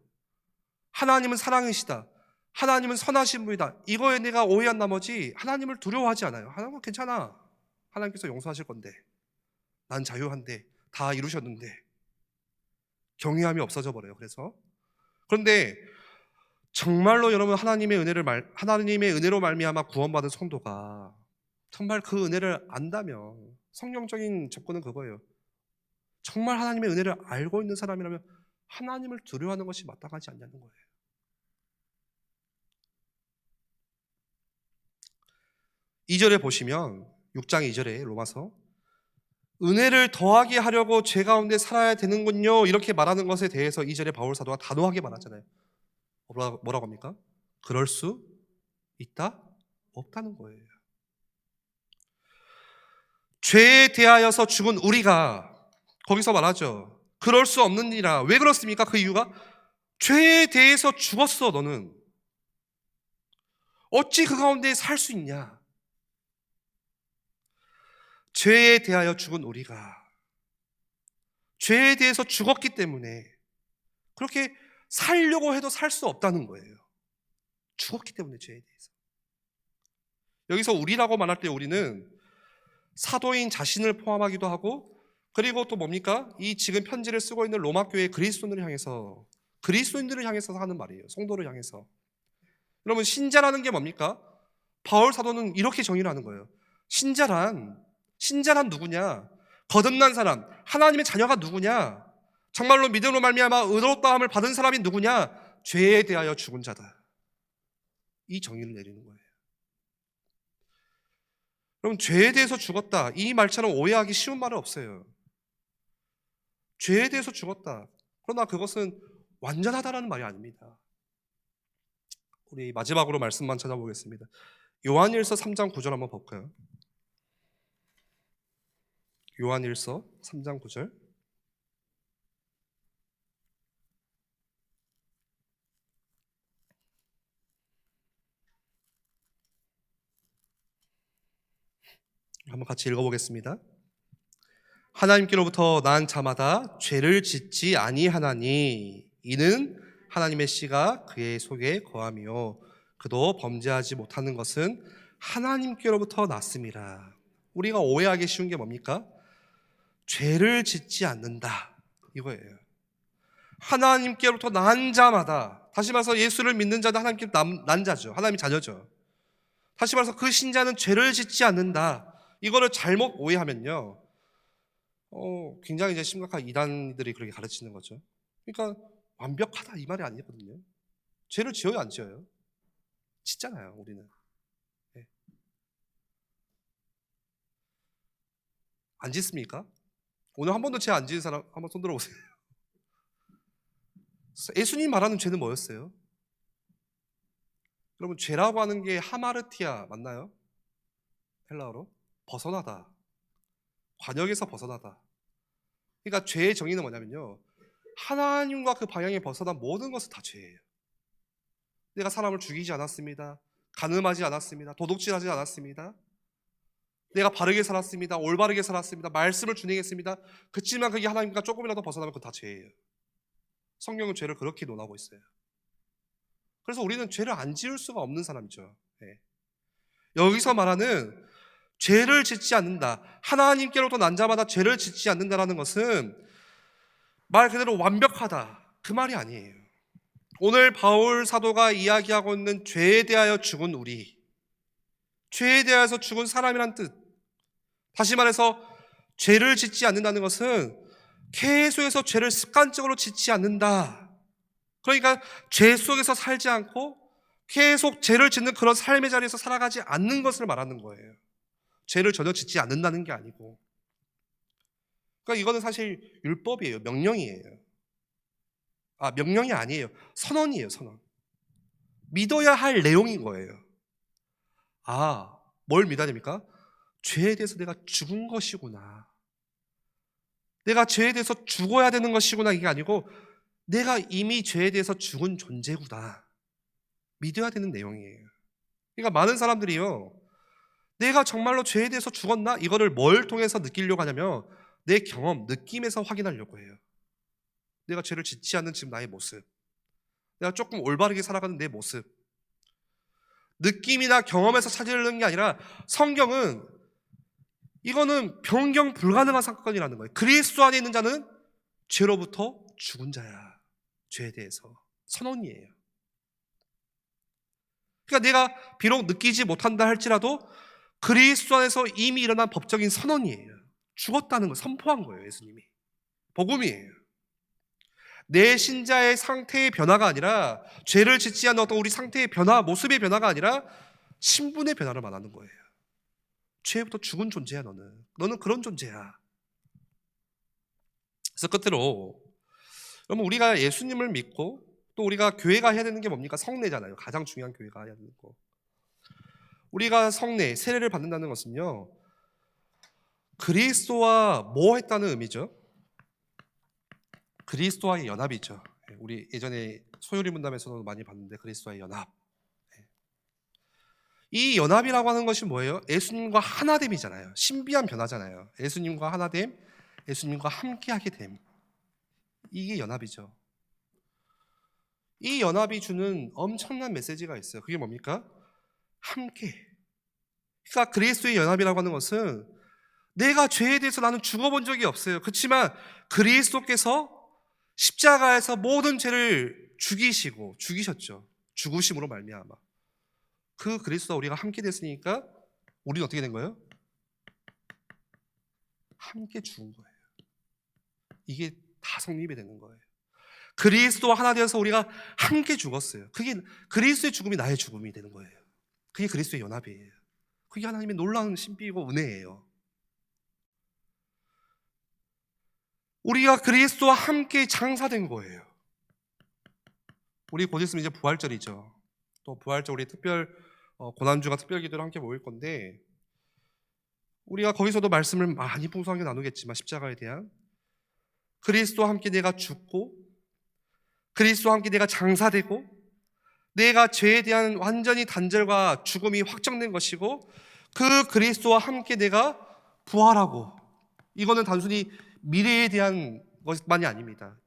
하나님은 사랑이시다, 하나님은 선하신 분이다, 이거에 내가 오해한 나머지 하나님을 두려워하지 않아요. 하나님은 괜찮아, 하나님께서 용서하실 건데, 난 자유한데, 다 이루셨는데. 경외함이 없어져 버려요. 그런데 정말로 여러분, 하나님의 은혜로 말미암아 구원받은 성도가 정말 그 은혜를 안다면, 성경적인 접근은 그거예요. 정말 하나님의 은혜를 알고 있는 사람이라면 하나님을 두려워하는 것이 마땅하지 않냐는 거예요. 이 절에 보시면, 6장 2절에 로마서, 은혜를 더하게 하려고 죄 가운데 살아야 되는군요, 이렇게 말하는 것에 대해서 2절에 바울 사도가 단호하게 말하잖아요. 뭐라고 합니까? 그럴 수 있다? 없다는 거예요. 죄에 대하여서 죽은 우리가, 거기서 말하죠, 그럴 수 없느니라. 왜 그렇습니까? 그 이유가, 죄에 대해서 죽었어. 너는 어찌 그 가운데 살 수 있냐? 죄에 대하여 죽은 우리가 죄에 대해서 죽었기 때문에 그렇게 살려고 해도 살 수 없다는 거예요. 죽었기 때문에, 죄에 대해서. 여기서 우리라고 말할 때 우리는 사도인 자신을 포함하기도 하고, 그리고 또 뭡니까? 이 지금 편지를 쓰고 있는 로마 교회 그리스도인들을 향해서 하는 말이에요. 성도를 향해서. 여러분, 신자라는 게 뭡니까? 바울 사도는 이렇게 정의를 하는 거예요. 신자란 누구냐? 거듭난 사람, 하나님의 자녀가 누구냐? 정말로 믿음으로 말미암아 의롭다함을 받은 사람이 누구냐? 죄에 대하여 죽은 자다. 이 정의를 내리는 거예요. 여러분, 죄에 대해서 죽었다, 이 말처럼 오해하기 쉬운 말은 없어요. 죄에 대해서 죽었다, 그러나 그것은 완전하다라는 말이 아닙니다. 우리 마지막으로 말씀만 찾아보겠습니다. 요한일서 3장 9절 한번 볼까요? 요한일서 3장 9절. 한번 같이 읽어보겠습니다. 하나님께로부터 난 자마다 죄를 짓지 아니하나니 이는 하나님의 씨가 그의 속에 거함이요 그도 범죄하지 못하는 것은 하나님께로부터 났음이라. 우리가 오해하기 쉬운 게 뭡니까? 죄를 짓지 않는다, 이거예요. 하나님께로부터 난 자마다, 다시 말해서 예수를 믿는 자는 하나님께 난 자죠. 하나님의 자녀죠. 다시 말해서 그 신자는 죄를 짓지 않는다, 이거를 잘못 오해하면요, 굉장히 이제 심각한 이단들이 그렇게 가르치는 거죠. 그러니까 완벽하다 이 말이 아니거든요. 죄를 지어요, 안 지어요? 짓잖아요, 우리는. 예. 안 짓습니까? 오늘 한 번도 죄 안 지은 사람 한번 손 들어보세요. 예수님 말하는 죄는 뭐였어요? 여러분, 죄라고 하는 게 하마르티아 맞나요? 헬라어로? 벗어나다. 관역에서 벗어나다. 그러니까 죄의 정의는 뭐냐면요, 하나님과 그 방향에 벗어난 모든 것은 다 죄예요. 내가 사람을 죽이지 않았습니다. 간음하지 않았습니다. 도둑질하지 않았습니다. 내가 바르게 살았습니다. 올바르게 살았습니다. 말씀을 준행했습니다. 그렇지만 그게 하나님과 조금이라도 벗어나면 그건 다 죄예요. 성경은 죄를 그렇게 논하고 있어요. 그래서 우리는 죄를 안 지을 수가 없는 사람이죠. 네. 여기서 말하는 죄를 짓지 않는다, 하나님께로부터 난 자마다 죄를 짓지 않는다라는 것은 말 그대로 완벽하다, 그 말이 아니에요. 오늘 바울 사도가 이야기하고 있는 죄에 대하여 죽은 우리, 죄에 대하여서 죽은 사람이란 뜻, 다시 말해서 죄를 짓지 않는다는 것은 계속해서 죄를 습관적으로 짓지 않는다. 그러니까 죄 속에서 살지 않고 계속 죄를 짓는 그런 삶의 자리에서 살아가지 않는 것을 말하는 거예요. 죄를 전혀 짓지 않는다는 게 아니고. 그러니까 이거는 사실 율법이에요. 명령이에요. 명령이 아니에요. 선언이에요. 선언. 믿어야 할 내용인 거예요. 뭘 믿어야 됩니까? 죄에 대해서 내가 죽은 것이구나, 내가 죄에 대해서 죽어야 되는 것이구나, 이게 아니고 내가 이미 죄에 대해서 죽은 존재구나, 믿어야 되는 내용이에요. 그러니까 많은 사람들이요, 내가 정말로 죄에 대해서 죽었나? 이거를 뭘 통해서 느끼려고 하냐면 내 경험, 느낌에서 확인하려고 해요. 내가 죄를 짓지 않는 지금 나의 모습, 내가 조금 올바르게 살아가는 내 모습, 느낌이나 경험에서 찾으려는 게 아니라 성경은 이거는 변경 불가능한 사건이라는 거예요. 그리스도 안에 있는 자는 죄로부터 죽은 자야. 죄에 대해서 선언이에요. 그러니까 내가 비록 느끼지 못한다 할지라도 그리스도 안에서 이미 일어난 법적인 선언이에요. 죽었다는 걸 선포한 거예요, 예수님이. 복음이에요. 내 신자의 상태의 변화가 아니라, 죄를 짓지 않는 어떤 우리 상태의 변화, 모습의 변화가 아니라 신분의 변화를 말하는 거예요. 죄부터 죽은 존재야, 너는 그런 존재야. 그래서 끝으로, 여러분, 우리가 예수님을 믿고 또 우리가 교회가 해야 되는 게 뭡니까? 성례잖아요. 가장 중요한 교회가 해야 되는 거. 우리가 성례, 세례를 받는다는 것은요, 그리스도와 뭐 했다는 의미죠? 그리스도와의 연합이죠. 우리 예전에 소요리 문답에서도 많이 봤는데, 그리스도와의 연합. 이 연합이라고 하는 것이 뭐예요? 예수님과 하나됨이잖아요. 신비한 변화잖아요. 예수님과 하나됨, 예수님과 함께하게 됨. 이게 연합이죠. 이 연합이 주는 엄청난 메시지가 있어요. 그게 뭡니까? 함께. 그러니까 그리스도의 연합이라고 하는 것은 내가 죄에 대해서 나는 죽어본 적이 없어요. 그렇지만 그리스도께서 십자가에서 모든 죄를 죽이셨죠. 죽으심으로 말미암아. 그 그리스도와 우리가 함께 됐으니까 우리는 어떻게 된 거예요? 함께 죽은 거예요. 이게 다 성립이 되는 거예요. 그리스도와 하나 되어서 우리가 함께 죽었어요. 그게 그리스도의 죽음이 나의 죽음이 되는 거예요. 그게 그리스도의 연합이에요. 그게 하나님의 놀라운 신비이고 은혜예요. 우리가 그리스도와 함께 장사된 거예요. 우리 곧 있으면 이제 부활절이죠. 또 부활절 우리 특별 고난주가 특별 기도를 함께 모일 건데, 우리가 거기서도 말씀을 많이 풍성하게 나누겠지만 십자가에 대한, 그리스도와 함께 내가 죽고 그리스도와 함께 내가 장사되고 내가 죄에 대한 완전히 단절과 죽음이 확정된 것이고, 그 그리스도와 함께 내가 부활하고, 이거는 단순히 미래에 대한 것만이 아닙니다.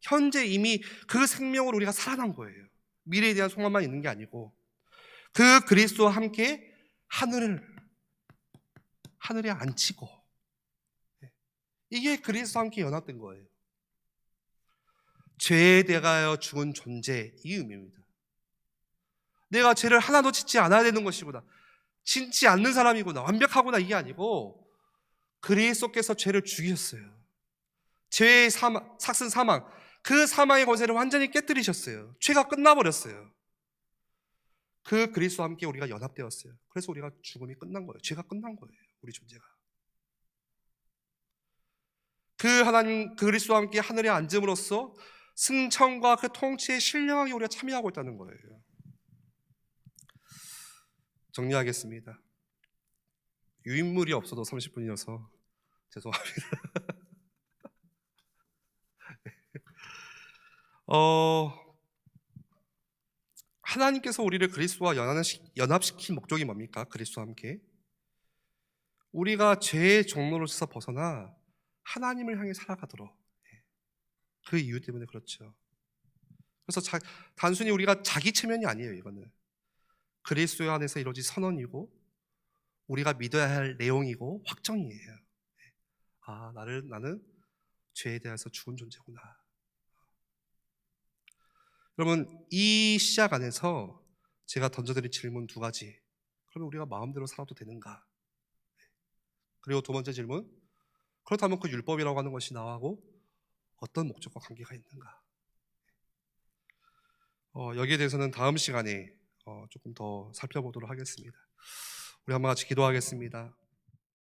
현재 이미 그 생명으로 우리가 살아난 거예요. 미래에 대한 소망만 있는 게 아니고 그 그리스도와 함께 하늘에 앉히고, 이게 그리스도와 함께 연합된 거예요. 죄에 대하여 죽은 존재, 이 의미입니다. 내가 죄를 하나도 짓지 않아야 되는 것이구나, 짓지 않는 사람이구나, 완벽하구나, 이게 아니고 그리스도께서 죄를 죽이셨어요. 죄의 사망, 삭슨 사망, 그 사망의 권세를 완전히 깨뜨리셨어요. 죄가 끝나버렸어요. 그 그리스도와 함께 우리가 연합되었어요. 그래서 우리가 죽음이 끝난 거예요. 죄가 끝난 거예요. 우리 존재가. 그 하나님 그리스도와 함께 하늘에 앉음으로써 승천과 그 통치에 신령하게 우리가 참여하고 있다는 거예요. 정리하겠습니다. 유인물이 없어도 30분이어서 죄송합니다. 하나님께서 우리를 그리스도와 연합시킨 목적이 뭡니까? 그리스도와 함께 우리가 죄의 종로로서 벗어나 하나님을 향해 살아가도록, 그 이유 때문에 그렇죠. 그래서 단순히 우리가 자기 체면이 아니에요. 이거는 그리스도 안에서 이루어진 선언이고 우리가 믿어야 할 내용이고 확정이에요. 아, 나는 죄에 대해서 죽은 존재구나. 여러분, 이 시작 안에서 제가 던져드린 질문 2가지. 그러면 우리가 마음대로 살아도 되는가? 그리고 2번째 질문, 그렇다면 그 율법이라고 하는 것이 나하고 어떤 목적과 관계가 있는가? 여기에 대해서는 다음 시간에 조금 더 살펴보도록 하겠습니다. 우리 한번 같이 기도하겠습니다.